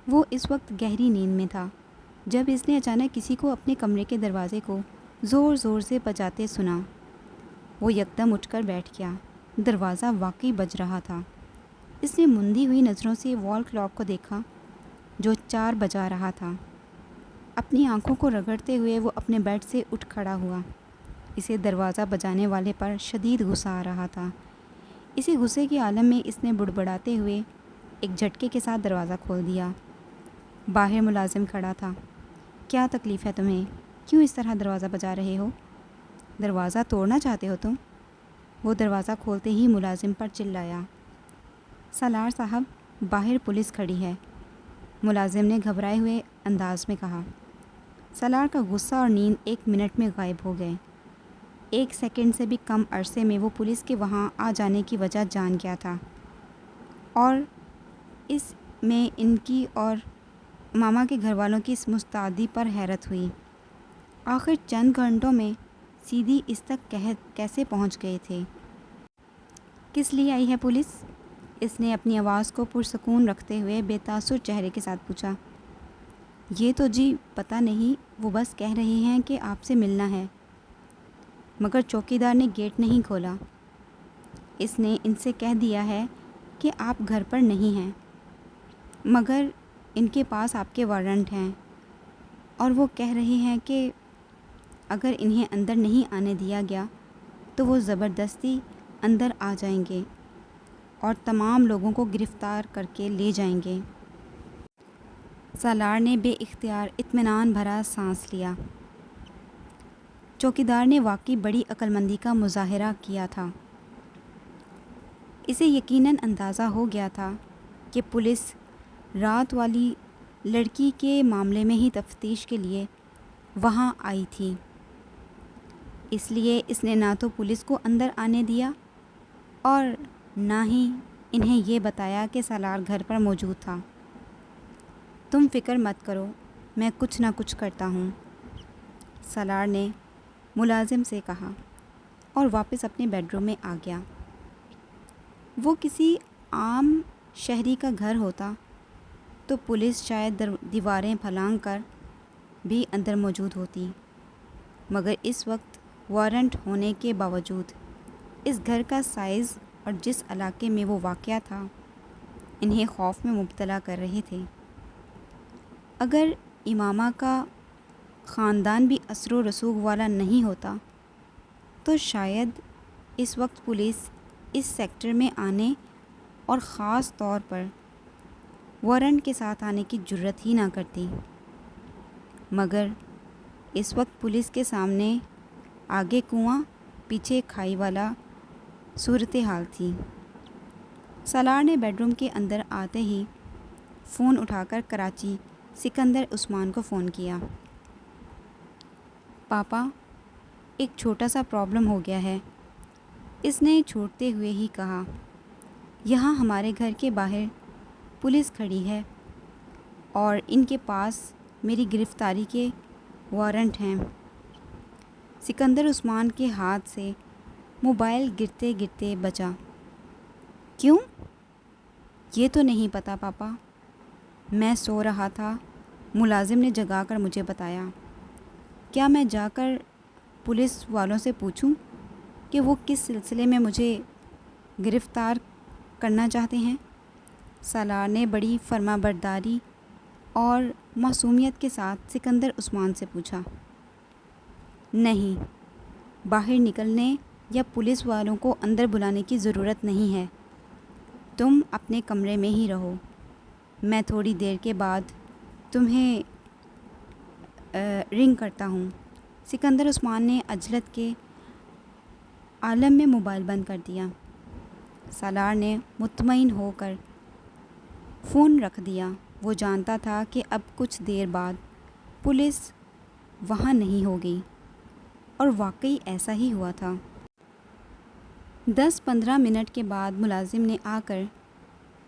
وہ اس وقت گہری نیند میں تھا جب اس نے اچانک کسی کو اپنے کمرے کے دروازے کو زور زور سے بجاتے سنا۔ وہ یکدم اٹھ کر بیٹھ گیا۔ دروازہ واقعی بج رہا تھا۔ اس نے مندی ہوئی نظروں سے وال کلاک کو دیکھا جو 4 بجا رہا تھا۔ اپنی آنکھوں کو رگڑتے ہوئے وہ اپنے بیڈ سے اٹھ کھڑا ہوا۔ اسے دروازہ بجانے والے پر شدید غصہ آ رہا تھا۔ اسی غصے کے عالم میں اس نے بڑبڑاتے ہوئے ایک جھٹکے کے ساتھ دروازہ کھول دیا۔ باہر ملازم کھڑا تھا۔ کیا تکلیف ہے تمہیں؟ کیوں اس طرح دروازہ بجا رہے ہو؟ دروازہ توڑنا چاہتے ہو تم؟ وہ دروازہ کھولتے ہی ملازم پر چلایا۔ سالار صاحب، باہر پولیس کھڑی ہے، ملازم نے گھبرائے ہوئے انداز میں کہا۔ سالار کا غصہ اور نیند 1 منٹ میں غائب ہو گئے۔ 1 سیکنڈ سے بھی کم عرصے میں وہ پولیس کے وہاں آ جانے کی وجہ جان گیا تھا، اور اس میں ان کی اور ماما کے گھر والوں کی اس مستعدی پر حیرت ہوئی۔ آخر چند گھنٹوں میں سیدھی اس تک کیسے پہنچ گئے تھے؟ کس لیے آئی ہے پولیس؟ اس نے اپنی آواز کو پرسکون رکھتے ہوئے بے تاثر چہرے کے ساتھ پوچھا۔ یہ تو جی پتہ نہیں، وہ بس کہہ رہے ہیں کہ آپ سے ملنا ہے، مگر چوکیدار نے گیٹ نہیں کھولا۔ اس نے ان سے کہہ دیا ہے کہ آپ گھر پر نہیں ہیں، مگر ان کے پاس آپ کے وارنٹ ہیں، اور وہ کہہ رہے ہیں کہ اگر انہیں اندر نہیں آنے دیا گیا تو وہ زبردستی اندر آ جائیں گے اور تمام لوگوں کو گرفتار کر کے لے جائیں گے۔ سالار نے بے اختیار اطمینان بھرا سانس لیا۔ چوکیدار نے واقعی بڑی عقل مندی کا مظاہرہ کیا تھا۔ اسے یقیناً اندازہ ہو گیا تھا کہ پولیس رات والی لڑکی کے معاملے میں ہی تفتیش کے لیے وہاں آئی تھی، اس لیے اس نے نہ تو پولیس کو اندر آنے دیا اور نہ ہی انہیں یہ بتایا کہ سالار گھر پر موجود تھا۔ تم فکر مت کرو، میں کچھ نہ کچھ کرتا ہوں، سالار نے ملازم سے کہا اور واپس اپنے بیڈ روم میں آ گیا۔ وہ کسی عام شہری کا گھر ہوتا تو پولیس شاید دیواریں پھلانگ کر بھی اندر موجود ہوتی، مگر اس وقت وارنٹ ہونے کے باوجود اس گھر کا سائز اور جس علاقے میں وہ واقع تھا انہیں خوف میں مبتلا کر رہے تھے۔ اگر امامہ کا خاندان بھی اثر و رسوخ والا نہیں ہوتا تو شاید اس وقت پولیس اس سیکٹر میں آنے اور خاص طور پر وارنٹ کے ساتھ آنے کی جرات ہی نہ کرتی، مگر اس وقت پولیس کے سامنے آگے کنواں پیچھے کھائی والا صورتحال تھی۔ سالار نے بیڈ روم کے اندر آتے ہی فون اٹھا کر کراچی سکندر عثمان کو فون کیا۔ پاپا، ایک چھوٹا سا پرابلم ہو گیا ہے، اس نے چھوٹتے ہوئے ہی کہا۔ یہاں ہمارے گھر کے باہر پولیس کھڑی ہے اور ان کے پاس میری گرفتاری کے وارنٹ ہیں۔ سکندر عثمان کے ہاتھ سے موبائل گرتے گرتے بچا۔ کیوں؟ یہ تو نہیں پتہ پاپا، میں سو رہا تھا، ملازم نے جگا کر مجھے بتایا۔ کیا میں جا کر پولیس والوں سے پوچھوں کہ وہ کس سلسلے میں مجھے گرفتار کرنا چاہتے ہیں؟ سالار نے بڑی فرما برداری اور معصومیت کے ساتھ سکندر عثمان سے پوچھا۔ نہیں، باہر نکلنے یا پولیس والوں کو اندر بلانے کی ضرورت نہیں ہے، تم اپنے کمرے میں ہی رہو، میں تھوڑی دیر کے بعد تمہیں رنگ کرتا ہوں۔ سکندر عثمان نے عجلت کے عالم میں موبائل بند کر دیا۔ سالار نے مطمئن ہو کر فون رکھ دیا۔ وہ جانتا تھا کہ اب کچھ دیر بعد پولیس وہاں نہیں ہوگی، اور واقعی ایسا ہی ہوا تھا۔ 10-15 منٹ کے بعد ملازم نے آ کر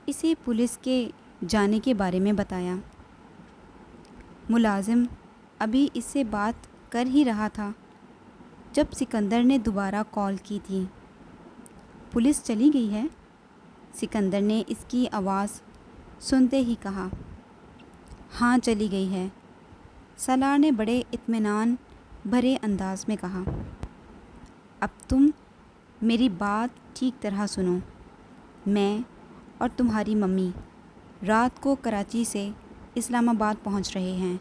اسے پولیس کے جانے کے بارے میں بتایا۔ ملازم ابھی اس سے بات کر ہی رہا تھا جب سکندر نے دوبارہ کال کی تھی۔ پولیس چلی گئی ہے؟ سکندر نے اس کی آواز سنتے ہی کہا۔ ہاں چلی گئی ہے، سالار نے بڑے اطمینان بھرے انداز میں کہا۔ اب تم میری بات ٹھیک طرح سنو، میں اور تمہاری ممی رات کو کراچی سے اسلام آباد پہنچ رہے ہیں۔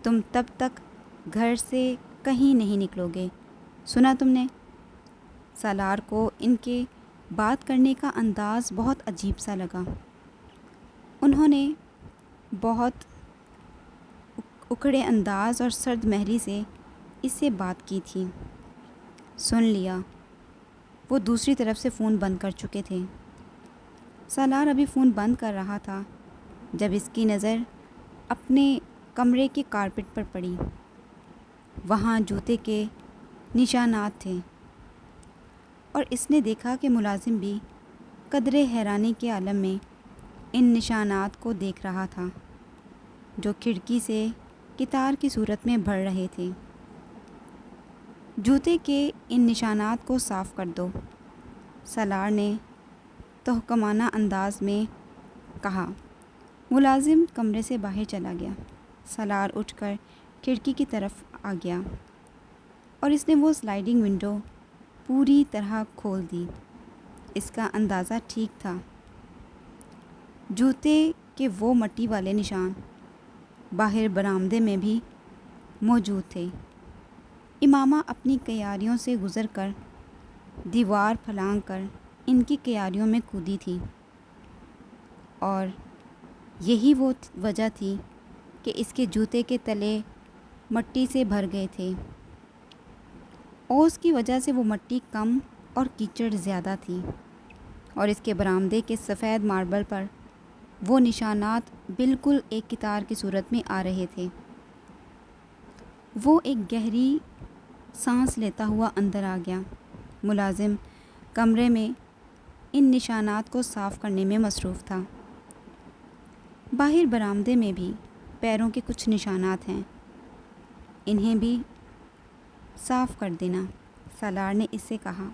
تم تب تک گھر سے کہیں نہیں نکلو گے، سنا تم نے؟ سالار کو ان کے بات کرنے کا انداز بہت عجیب سا لگا۔ انہوں نے بہت اکڑے انداز اور سرد مہری سے اس سے بات کی تھی۔ سن لیا۔ وہ دوسری طرف سے فون بند کر چکے تھے۔ سالار ابھی فون بند کر رہا تھا جب اس کی نظر اپنے کمرے کے کارپٹ پر پڑی۔ وہاں جوتے کے نشانات تھے اور اس نے دیکھا کہ ملازم بھی قدرے حیرانی کے عالم میں ان نشانات کو دیکھ رہا تھا جو کھڑکی سے قطار کی صورت میں بڑھ رہے تھے۔ جوتے کے ان نشانات کو صاف کر دو، سالار نے تحکمانہ انداز میں کہا۔ ملازم کمرے سے باہر چلا گیا۔ سالار اٹھ کر کھڑکی کی طرف آ گیا اور اس نے وہ سلائیڈنگ ونڈو پوری طرح کھول دی۔ اس کا اندازہ ٹھیک تھا، جوتے کے وہ مٹی والے نشان باہر برآمدے میں بھی موجود تھے۔ امامہ اپنی کیاریوں سے گزر کر دیوار پھلانگ کر ان کی کیاریوں میں کودی تھی، اور یہی وہ وجہ تھی کہ اس کے جوتے کے تلے مٹی سے بھر گئے تھے۔ اوس کی وجہ سے وہ مٹی کم اور کیچڑ زیادہ تھی، اور اس کے برآمدے کے سفید ماربل پر وہ نشانات بالکل ایک قطار کی صورت میں آ رہے تھے۔ وہ ایک گہری سانس لیتا ہوا اندر آ گیا۔ ملازم کمرے میں ان نشانات کو صاف کرنے میں مصروف تھا۔ باہر برآمدے میں بھی پیروں کے کچھ نشانات ہیں، انہیں بھی صاف کر دینا، سالار نے اس سے کہا۔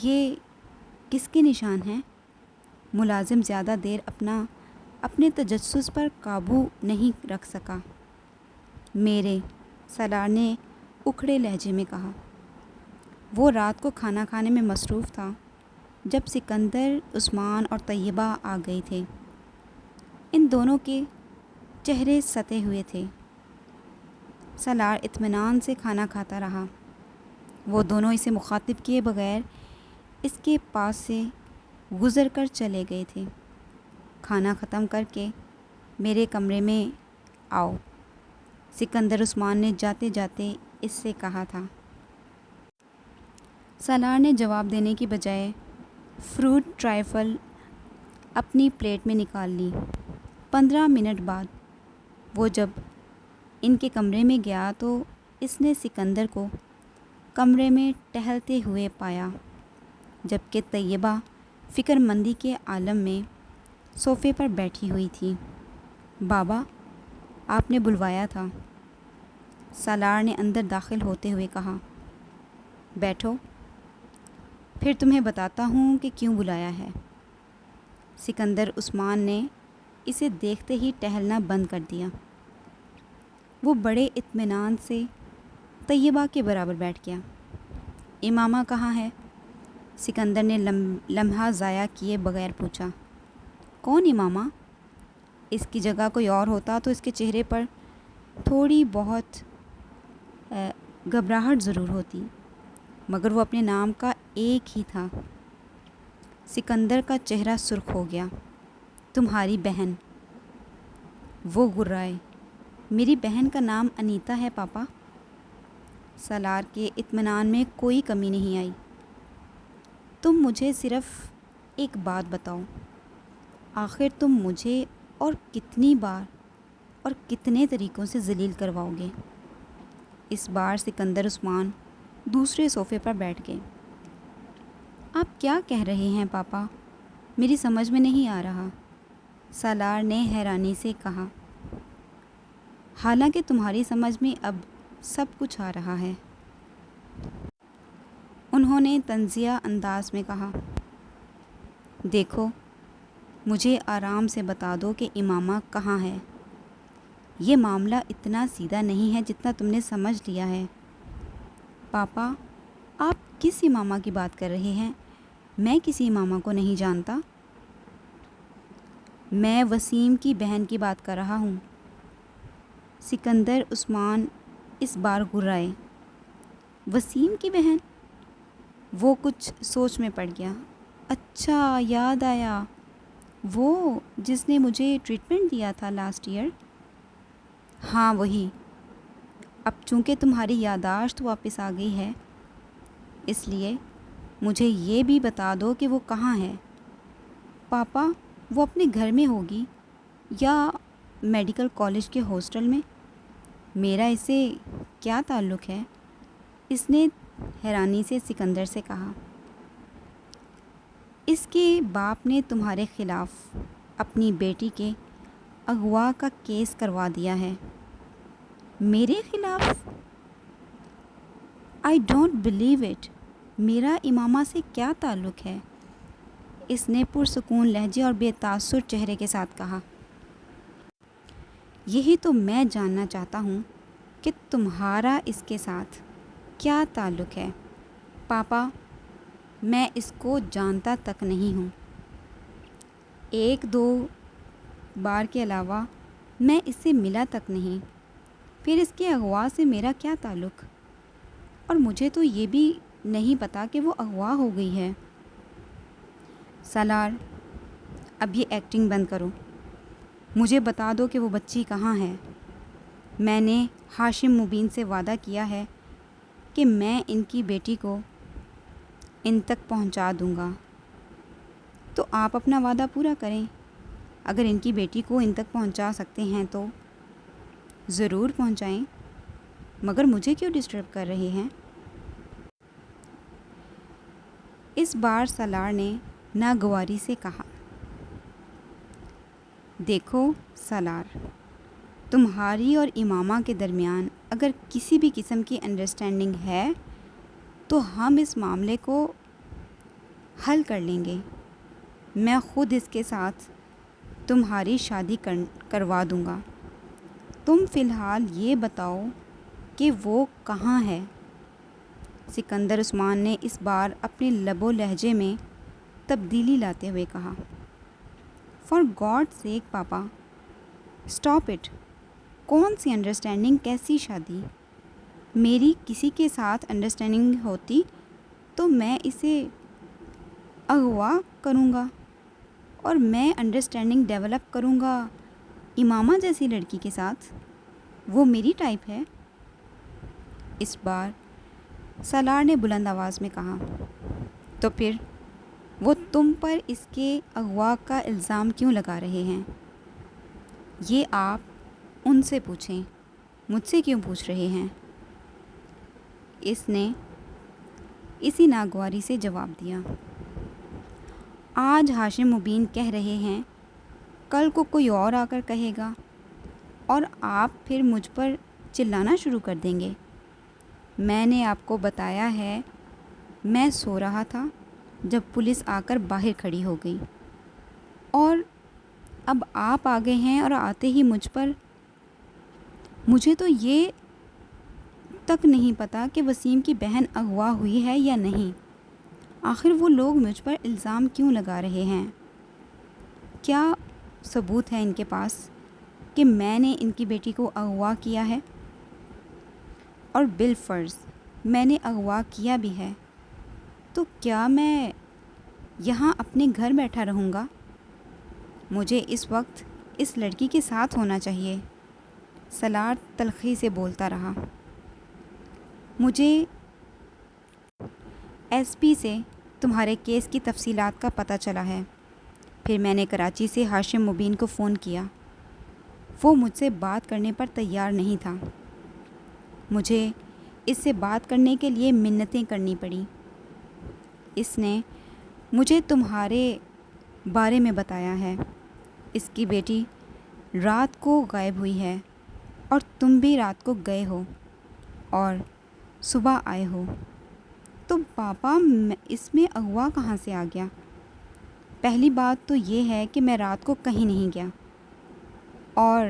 یہ کس کے نشان ہیں؟ ملازم زیادہ دیر اپنے تجسس پر قابو نہیں رکھ سکا۔ میرے، سالار نے اکھڑے لہجے میں کہا۔ وہ رات کو کھانا کھانے میں مصروف تھا جب سکندر، عثمان اور طیبہ آ گئے تھے۔ ان دونوں کے چہرے ستے ہوئے تھے۔ سالار اطمینان سے کھانا کھاتا رہا۔ وہ دونوں اسے مخاطب کیے بغیر اس کے پاس سے گزر کر چلے گئے تھے۔ کھانا ختم کر کے میرے کمرے میں آؤ، سکندر عثمان نے جاتے جاتے اس سے کہا تھا۔ سالار نے جواب دینے کی بجائے فروٹ ٹرائفل اپنی پلیٹ میں نکال لی۔ 15 منٹ بعد وہ جب ان کے کمرے میں گیا تو اس نے سکندر کو کمرے میں ٹہلتے ہوئے پایا، جبکہ طیبہ فکر مندی کے عالم میں صوفے پر بیٹھی ہوئی تھی۔ بابا، آپ نے بلوایا تھا، سالار نے اندر داخل ہوتے ہوئے کہا۔ بیٹھو، پھر تمہیں بتاتا ہوں کہ کیوں بلایا ہے۔ سکندر عثمان نے اسے دیکھتے ہی ٹہلنا بند کر دیا۔ وہ بڑے اطمینان سے طیبہ کے برابر بیٹھ گیا۔ امامہ کہاں ہے؟ سکندر نے لمحہ ضائع کیے بغیر پوچھا۔ کون امامہ؟ اس کی جگہ کوئی اور ہوتا تو اس کے چہرے پر تھوڑی بہت گھبراہٹ ضرور ہوتی، مگر وہ اپنے نام کا ایک ہی تھا۔ سکندر کا چہرہ سرخ ہو گیا۔ تمہاری بہن؟ وہ گرائے۔ میری بہن کا نام انیتا ہے پاپا۔ سالار کے اطمینان میں کوئی کمی نہیں آئی۔ تم مجھے صرف ایک بات بتاؤ، آخر تم مجھے اور کتنی بار اور کتنے طریقوں سے ذلیل کرواؤ گے؟ اس بار سکندر عثمان دوسرے صوفے پر بیٹھ گئے۔ آپ کیا کہہ رہے ہیں پاپا؟ میری سمجھ میں نہیں آ رہا، سالار نے حیرانی سے کہا۔ حالانکہ تمہاری سمجھ میں اب سب کچھ آ رہا ہے، انہوں نے طنزیہ انداز میں کہا۔ دیکھو، مجھے آرام سے بتا دو کہ امامہ کہاں ہے۔ یہ معاملہ اتنا سیدھا نہیں ہے جتنا تم نے سمجھ لیا ہے۔ پاپا، آپ کس امامہ کی بات کر رہے ہیں؟ میں کسی امامہ کو نہیں جانتا۔ میں وسیم کی بہن کی بات کر رہا ہوں۔ سکندر عثمان اس بار گھرائے۔ وسیم کی بہن؟ وہ کچھ سوچ میں پڑ گیا۔ اچھا، یاد آیا، وہ جس نے مجھے ٹریٹمنٹ دیا تھا لاسٹ ایئر۔ ہاں وہی۔ اب چونکہ تمہاری یادداشت واپس آ گئی ہے، اس لیے مجھے یہ بھی بتا دو کہ وہ کہاں ہے۔ پاپا، وہ اپنے گھر میں ہوگی یا میڈیکل کالج کے ہاسٹل میں۔ میرا اس سے کیا تعلق ہے؟ اس نے حیرانی سے سکندر سے کہا۔ اس کے باپ نے تمہارے خلاف اپنی بیٹی کے اغوا کا کیس کروا دیا ہے۔ میرے خلاف؟ I don't believe it. میرا امامہ سے کیا تعلق ہے؟ اس نے پرسکون لہجے اور بے تاثر چہرے کے ساتھ کہا۔ یہی تو میں جاننا چاہتا ہوں کہ تمہارا اس کے ساتھ کیا تعلق ہے۔ پاپا، میں اس کو جانتا تک نہیں ہوں۔ ایک دو بار کے علاوہ میں اس سے ملا تک نہیں۔ پھر اس کے اغوا سے میرا کیا تعلق؟ اور مجھے تو یہ بھی نہیں پتا کہ وہ اغوا ہو گئی ہے۔ سالار، اب یہ ایکٹنگ بند کرو۔ مجھے بتا دو کہ وہ بچی کہاں ہے۔ میں نے ہاشم مبین سے وعدہ کیا ہے کہ میں ان کی بیٹی کو ان تک پہنچا دوں گا، تو آپ اپنا وعدہ پورا کریں۔ اگر ان کی بیٹی کو ان تک پہنچا سکتے ہیں تو ضرور پہنچائیں، مگر مجھے کیوں ڈسٹرب کر رہے ہیں؟ اس بار سالار نے ناگواری سے کہا۔ دیکھو سالار، تمہاری اور امامہ کے درمیان اگر کسی بھی قسم کی انڈرسٹینڈنگ ہے تو ہم اس معاملے کو حل کر لیں گے۔ میں خود اس کے ساتھ تمہاری شادی کروا دوں گا۔ تم فی الحال یہ بتاؤ کہ وہ کہاں ہے۔ سکندر عثمان نے اس بار اپنے لب و لہجے میں تبدیلی لاتے ہوئے کہا۔ For god sake papa, stop it. کون سی انڈرسٹینڈنگ، کیسی شادی؟ میری کسی کے ساتھ انڈرسٹینڈنگ ہوتی تو میں اسے اغوا کروں گا، اور میں انڈرسٹینڈنگ ڈیولپ کروں گا امامہ جیسی لڑکی کے ساتھ۔ وہ میری ٹائپ ہے۔ اس بار سالار نے بلند آواز میں کہا۔ تو پھر وہ تم پر اس کے اغوا کا الزام کیوں لگا رہے ہیں؟ یہ آپ ان سے پوچھیں، مجھ سے کیوں پوچھ رہے ہیں؟ اس نے اسی ناگواری سے جواب دیا۔ آج ہاشم مبین کہہ رہے ہیں، کل کو کوئی اور آ کر کہے گا اور آپ پھر مجھ پر چلانا شروع کر دیں گے۔ میں نے آپ کو بتایا ہے، میں سو رہا تھا جب پولیس آ کر باہر کھڑی ہو گئی، اور اب آپ آ گئے ہیں اور آتے ہی مجھے تو یہ تک نہیں پتا کہ وسیم کی بہن اغوا ہوئی ہے یا نہیں۔ آخر وہ لوگ مجھ پر الزام کیوں لگا رہے ہیں؟ کیا ثبوت ہے ان کے پاس کہ میں نے ان کی بیٹی کو اغوا کیا ہے؟ اور بالفرض میں نے اغوا کیا بھی ہے تو کیا میں یہاں اپنے گھر بیٹھا رہوں گا؟ مجھے اس وقت اس لڑکی کے ساتھ ہونا چاہیے۔ سالار تلخی سے بولتا رہا۔ مجھے ایس پی سے تمہارے کیس کی تفصیلات کا پتہ چلا ہے۔ پھر میں نے کراچی سے ہاشم مبین کو فون کیا۔ وہ مجھ سے بات کرنے پر تیار نہیں تھا۔ مجھے اس سے بات کرنے کے لیے منتیں کرنی پڑیں۔ اس نے مجھے تمہارے بارے میں بتایا ہے۔ اس کی بیٹی رات کو غائب ہوئی ہے اور تم بھی رات کو گئے ہو اور صبح آئے ہو۔ تو پاپا، اس میں اغوا کہاں سے آ گیا؟ پہلی بات تو یہ ہے کہ میں رات کو کہیں نہیں گیا، اور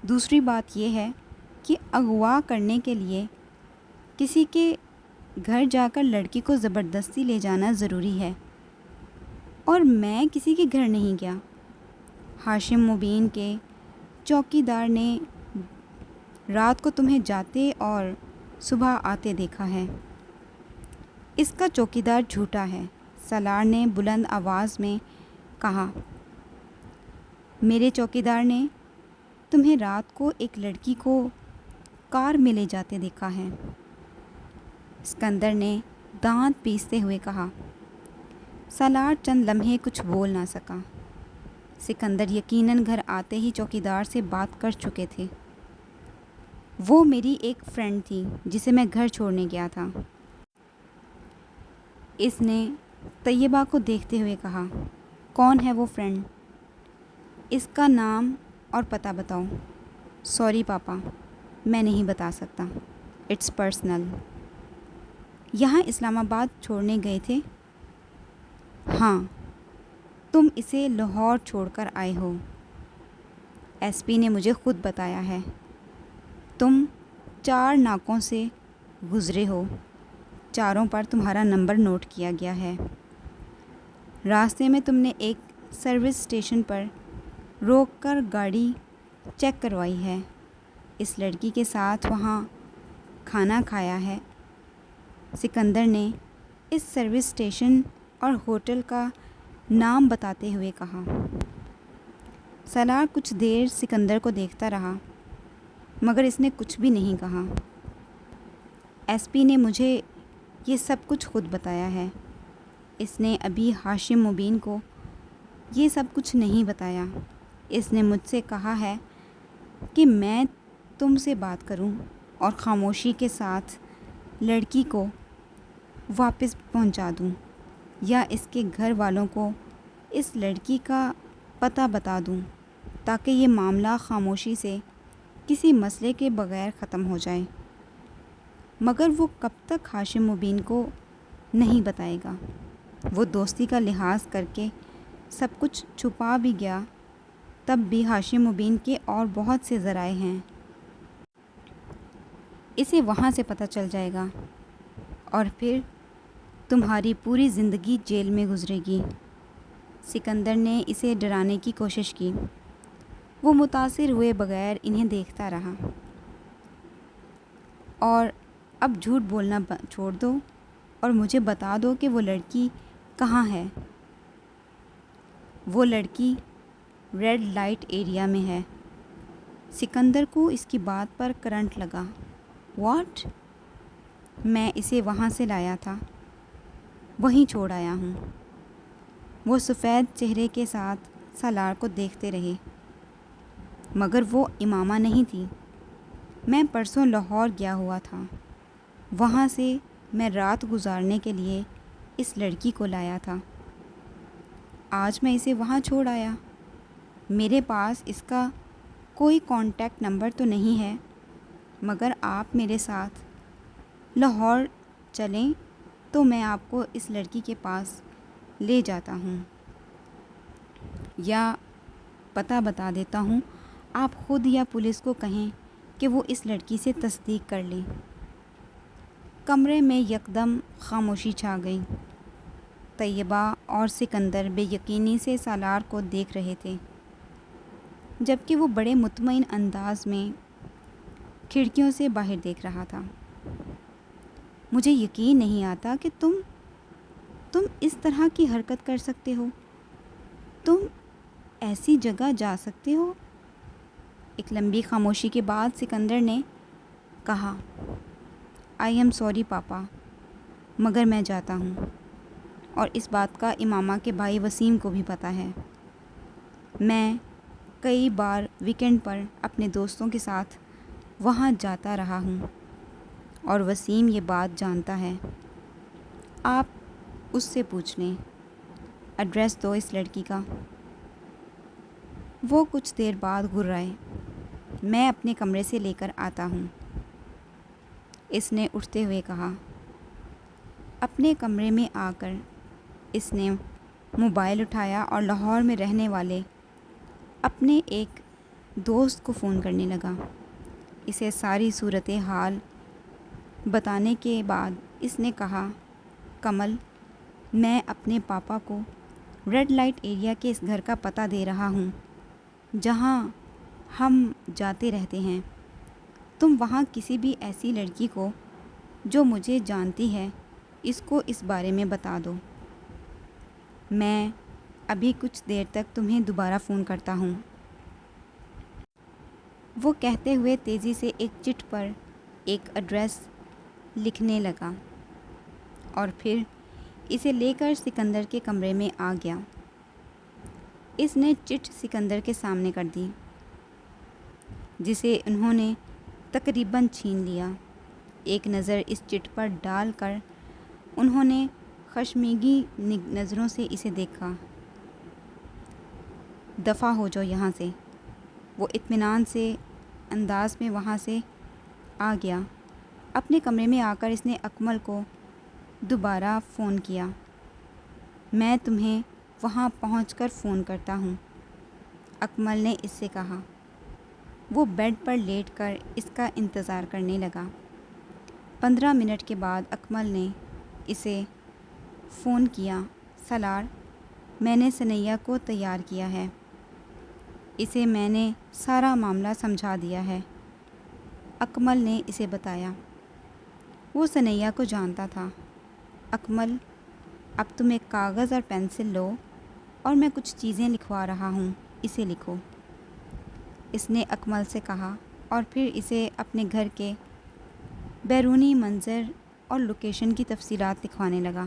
دوسری بات یہ ہے کہ اغوا کرنے کے لیے کسی کے گھر جا کر لڑکی کو زبردستی لے جانا ضروری ہے، اور میں کسی کے گھر نہیں گیا۔ ہاشم مبین کے چوکیدار نے رات کو تمہیں جاتے اور صبح آتے دیکھا ہے۔ اس کا چوکیدار جھوٹا ہے، سالار نے بلند آواز میں کہا۔ میرے چوکیدار نے تمہیں رات کو ایک لڑکی کو کار میں لے جاتے دیکھا ہے، سکندر نے دانت پیستے ہوئے کہا۔ سالار چند لمحے کچھ بول نہ سکا۔ سکندر یقیناً گھر آتے ہی چوکیدار سے بات کر چکے تھے۔ وہ میری ایک فرینڈ تھی جسے میں گھر چھوڑنے گیا تھا، اس نے طیبہ کو دیکھتے ہوئے کہا۔ کون ہے وہ فرینڈ؟ اس کا نام اور پتہ بتاؤ۔ سوری پاپا، میں نہیں بتا سکتا، اٹس پرسنل۔ یہاں اسلام آباد چھوڑنے گئے تھے؟ ہاں۔ تم اسے لاہور چھوڑ کر آئے ہو؟ ایس پی نے مجھے خود بتایا ہے۔ تم 4 ناکوں سے گزرے ہو، چاروں پر تمہارا نمبر نوٹ کیا گیا ہے۔ راستے میں تم نے ایک سروس اسٹیشن پر روک کر گاڑی چیک کروائی ہے، اس لڑکی کے ساتھ وہاں کھانا کھایا ہے۔ سکندر نے اس سروس اسٹیشن اور ہوٹل کا نام بتاتے ہوئے کہا۔ سالار کچھ دیر سکندر کو دیکھتا رہا، مگر اس نے کچھ بھی نہیں کہا۔ ایس پی نے مجھے یہ سب کچھ خود بتایا ہے، اس نے ابھی ہاشم مبین کو یہ سب کچھ نہیں بتایا۔ اس نے مجھ سے کہا ہے کہ میں تم سے بات کروں اور خاموشی کے ساتھ لڑکی کو واپس پہنچا دوں، یا اس کے گھر والوں کو اس لڑکی کا پتہ بتا دوں، تاکہ یہ معاملہ خاموشی سے کسی مسئلے کے بغیر ختم ہو جائے۔ مگر وہ کب تک ہاشم مبین کو نہیں بتائے گا؟ وہ دوستی کا لحاظ کر کے سب کچھ چھپا بھی گیا، تب بھی ہاشم مبین کے اور بہت سے ذرائع ہیں۔ اسے وہاں سے پتہ چل جائے گا، اور پھر تمہاری پوری زندگی جیل میں گزرے گی۔ سکندر نے اسے ڈرانے کی کوشش کی۔ وہ متاثر ہوئے بغیر انہیں دیکھتا رہا۔ اور اب جھوٹ بولنا چھوڑ دو اور مجھے بتا دو کہ وہ لڑکی کہاں ہے۔ وہ لڑکی ریڈ لائٹ ایریا میں ہے۔ سکندر کو اس کی بات پر کرنٹ لگا۔ واٹ؟ میں اسے وہاں سے لایا تھا، وہیں چھوڑ آیا ہوں۔ وہ سفید چہرے کے ساتھ سالار کو دیکھتے رہے۔ مگر وہ امامہ نہیں تھی۔ میں پرسوں لاہور گیا ہوا تھا، وہاں سے میں رات گزارنے کے لیے اس لڑکی کو لایا تھا۔ آج میں اسے وہاں چھوڑ آیا۔ میرے پاس اس کا کوئی کانٹیکٹ نمبر تو نہیں ہے، مگر آپ میرے ساتھ لاہور چلیں تو میں آپ کو اس لڑکی کے پاس لے جاتا ہوں، یا پتہ بتا دیتا ہوں، آپ خود یا پولیس کو کہیں کہ وہ اس لڑکی سے تصدیق کر لیں۔ کمرے میں یکدم خاموشی چھا گئی۔ طیبہ اور سکندر بے یقینی سے سالار کو دیکھ رہے تھے، جبکہ وہ بڑے مطمئن انداز میں کھڑکیوں سے باہر دیکھ رہا تھا۔ مجھے یقین نہیں آتا کہ تم اس طرح کی حرکت کر سکتے ہو، تم ایسی جگہ جا سکتے ہو۔ ایک لمبی خاموشی کے بعد سکندر نے کہا، آئی ایم سوری پاپا، مگر میں جاتا ہوں، اور اس بات کا امامہ کے بھائی وسیم کو بھی پتہ ہے۔ میں کئی بار ویکنڈ پر اپنے دوستوں کے ساتھ وہاں جاتا رہا ہوں، اور وسیم یہ بات جانتا ہے۔ آپ اس سے پوچھ لیں، ایڈریس دو اس لڑکی کا۔ وہ کچھ دیر بعد گھرائے۔ میں اپنے کمرے سے لے کر آتا ہوں، اس نے اٹھتے ہوئے کہا۔ اپنے کمرے میں آ کر اس نے موبائل اٹھایا اور لاہور میں رہنے والے اپنے ایک دوست کو فون کرنے لگا۔ اسے ساری صورت حال بتانے کے بعد اس نے کہا، کمل، میں اپنے پاپا کو ریڈ لائٹ ایریا کے اس گھر کا پتہ دے رہا ہوں جہاں ہم جاتے رہتے ہیں۔ تم وہاں کسی بھی ایسی لڑکی کو جو مجھے جانتی ہے اس کو اس بارے میں بتا دو۔ میں ابھی کچھ دیر تک تمہیں دوبارہ فون کرتا ہوں۔ وہ کہتے ہوئے تیزی سے ایک چٹ پر ایک ایڈریس لکھنے لگا اور پھر اسے لے کر سکندر کے کمرے میں آ گیا۔ اس نے چٹ سکندر کے سامنے کر دی، جسے انہوں نے تقریباً چھین لیا۔ ایک نظر اس چٹ پر ڈال کر انہوں نے خشمگی نظروں سے اسے دیکھا۔ دفع ہو جاؤ یہاں سے۔ وہ اطمینان سے انداز میں وہاں سے آ گیا۔ اپنے کمرے میں آ کر اس نے اکمل کو دوبارہ فون کیا۔ میں تمہیں وہاں پہنچ کر فون کرتا ہوں، اکمل نے اس سے کہا۔ وہ بیڈ پر لیٹ کر اس کا انتظار کرنے لگا۔ 15 منٹ کے بعد اکمل نے اسے فون کیا۔ سالار، میں نے ثنیہ کو تیار کیا ہے۔ اسے میں نے سارا معاملہ سمجھا دیا ہے، اکمل نے اسے بتایا۔ وہ ثنیہ کو جانتا تھا۔ اکمل، اب تم ایک کاغذ اور پینسل لو اور میں کچھ چیزیں لکھوا رہا ہوں، اسے لکھو، اس نے اکمل سے کہا اور پھر اسے اپنے گھر کے بیرونی منظر اور لوکیشن کی تفصیلات لکھوانے لگا۔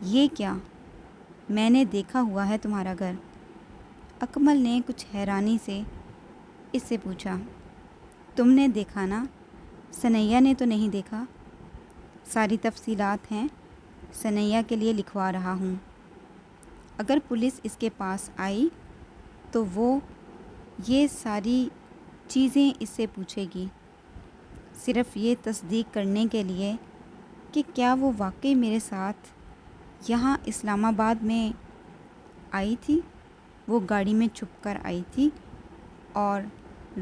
یہ کیا؟ میں نے دیکھا ہوا ہے تمہارا گھر، اکمل نے کچھ حیرانی سے اس سے پوچھا۔ تم نے دیکھا نا، ثنیہ نے تو نہیں دیکھا؟ ساری تفصیلات ہیں، ثنیہ کے لیے لکھوا رہا ہوں۔ اگر پولیس اس کے پاس آئی تو وہ یہ ساری چیزیں اس سے پوچھے گی، صرف یہ تصدیق کرنے کے لیے کہ کیا وہ واقعی میرے ساتھ یہاں اسلام آباد میں آئی تھی۔ وہ گاڑی میں چھپ کر آئی تھی اور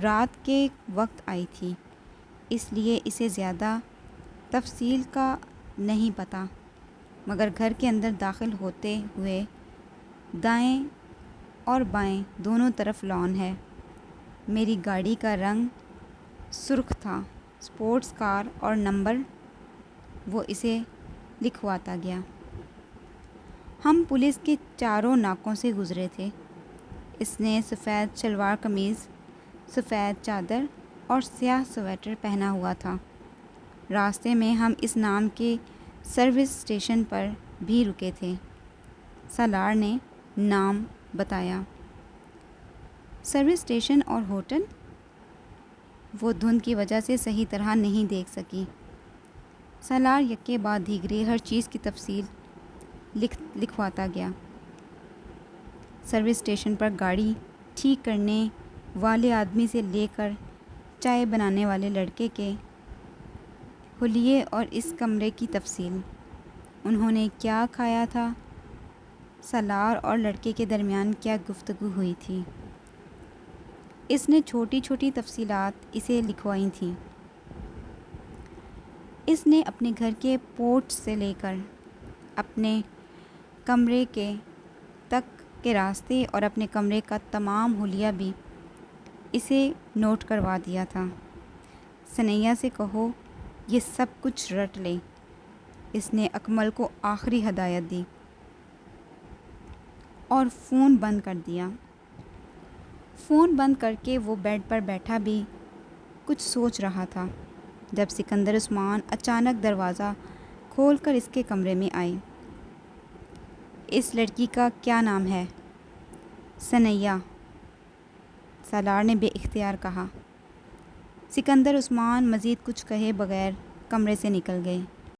رات کے وقت آئی تھی، اس لیے اسے زیادہ تفصیل کا نہیں پتہ، مگر گھر کے اندر داخل ہوتے ہوئے دائیں اور بائیں دونوں طرف لان ہے۔ میری گاڑی کا رنگ سرخ تھا، اسپورٹس کار، اور نمبر۔ وہ اسے لکھواتا گیا۔ ہم پولیس کے چاروں ناکوں سے گزرے تھے۔ اس نے سفید شلوار قمیض، سفید چادر اور سیاہ سویٹر پہنا ہوا تھا۔ راستے میں ہم اس نام کے سروس اسٹیشن پر بھی رکے تھے۔ سالار نے نام بتایا۔ سروس اسٹیشن اور ہوٹل؟ وہ دھند کی وجہ سے صحیح طرح نہیں دیکھ سکی۔ سالار یکے بعد دیگرے ہر چیز کی تفصیل لکھواتا گیا۔ سروس اسٹیشن پر گاڑی ٹھیک کرنے والے آدمی سے لے کر چائے بنانے والے لڑکے کے حلیے اور اس کمرے کی تفصیل، انہوں نے کیا کھایا تھا، سالار اور لڑکے کے درمیان کیا گفتگو ہوئی تھی، اس نے چھوٹی چھوٹی تفصیلات اسے لکھوائی تھیں۔ اس نے اپنے گھر کے پورچ سے لے کر اپنے کمرے کے تک کے راستے اور اپنے کمرے کا تمام حلیہ بھی اسے نوٹ کروا دیا تھا۔ ثنیہ سے کہو یہ سب کچھ رٹ لے، اس نے اکمل کو آخری ہدایت دی اور فون بند کر دیا۔ فون بند کر کے وہ بیڈ پر بیٹھا بھی کچھ سوچ رہا تھا جب سکندر عثمان اچانک دروازہ کھول کر اس کے کمرے میں آئے۔ اس لڑکی کا کیا نام ہے؟ ثنیہ، سالار نے بے اختیار کہا۔ سکندر عثمان مزید کچھ کہے بغیر کمرے سے نکل گئے۔